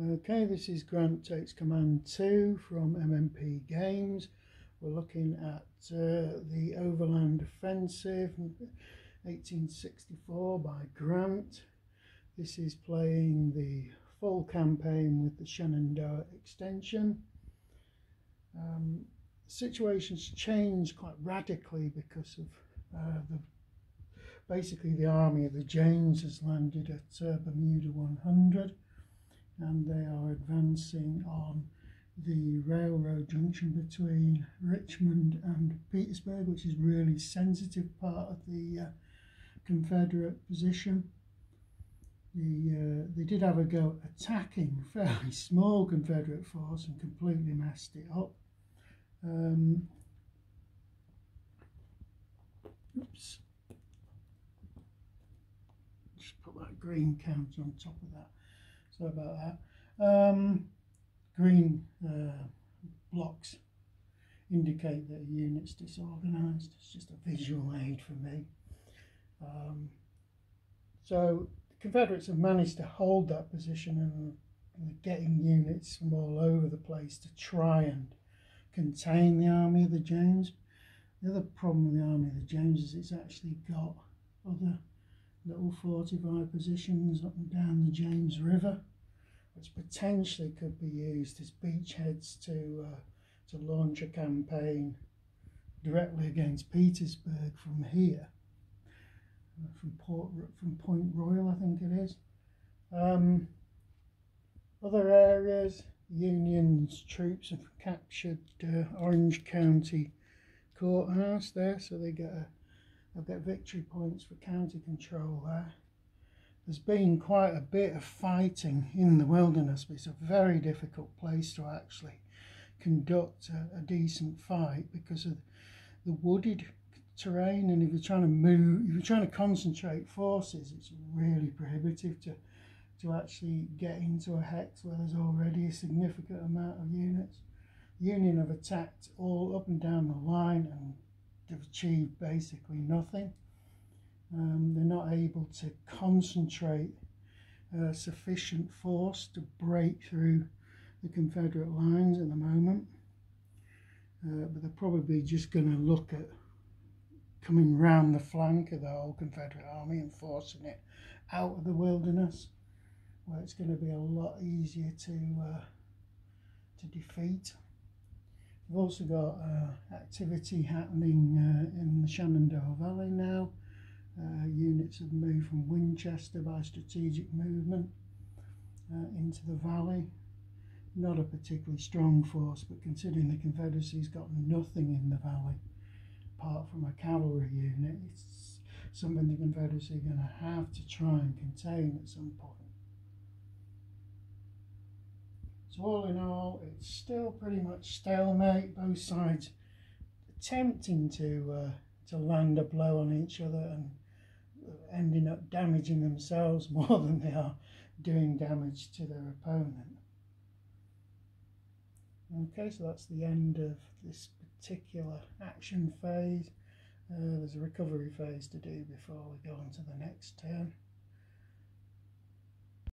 Okay, this is Grant Takes Command 2 from MMP Games. We're looking at the Overland Offensive 1864 by Grant. This is playing the full campaign with the Shenandoah extension. Situations changed quite radically because of basically the army of the James has landed at Bermuda 100. And they are advancing on the railroad junction between Richmond and Petersburg, which is a really sensitive part of the Confederate position. They did have a go at attacking a fairly small Confederate force and completely messed it up. Oops. Just put that green counter on top of that. Sorry about that. Green blocks indicate that a unit's disorganised. It's just a visual aid for me. So the Confederates have managed to hold that position and they're getting units from all over the place to try and contain the Army of the James. The other problem with the Army of the James is it's actually got other little fortified positions up and down the James River, which potentially could be used as beachheads to launch a campaign directly against Petersburg from here, from Point Royal, I think it is. Other areas, Union's troops have captured Orange County Courthouse there, so they'll get victory points for county control there. There's been quite a bit of fighting in the wilderness, but it's a very difficult place to actually conduct a decent fight because of the wooded terrain, and if you're trying to concentrate forces, it's really prohibitive to actually get into a hex where there's already a significant amount of units. The Union have attacked all up and down the line and they've achieved basically nothing. They're not able to concentrate sufficient force to break through the Confederate lines at the moment, but they're probably just going to look at coming round the flank of the whole Confederate army and forcing it out of the wilderness, where it's going to be a lot easier to defeat. We've also got activity happening in the Shenandoah Valley now. Units have moved from Winchester by strategic movement into the valley. Not a particularly strong force, but considering the Confederacy's got nothing in the valley apart from a cavalry unit, it's something the Confederacy are going to have to try and contain at some point. So all in all, it's still pretty much stalemate, both sides attempting to land a blow on each other and ending up damaging themselves more than they are doing damage to their opponent. Okay, so that's the end of this particular action phase. There's a recovery phase to do before we go on to the next turn.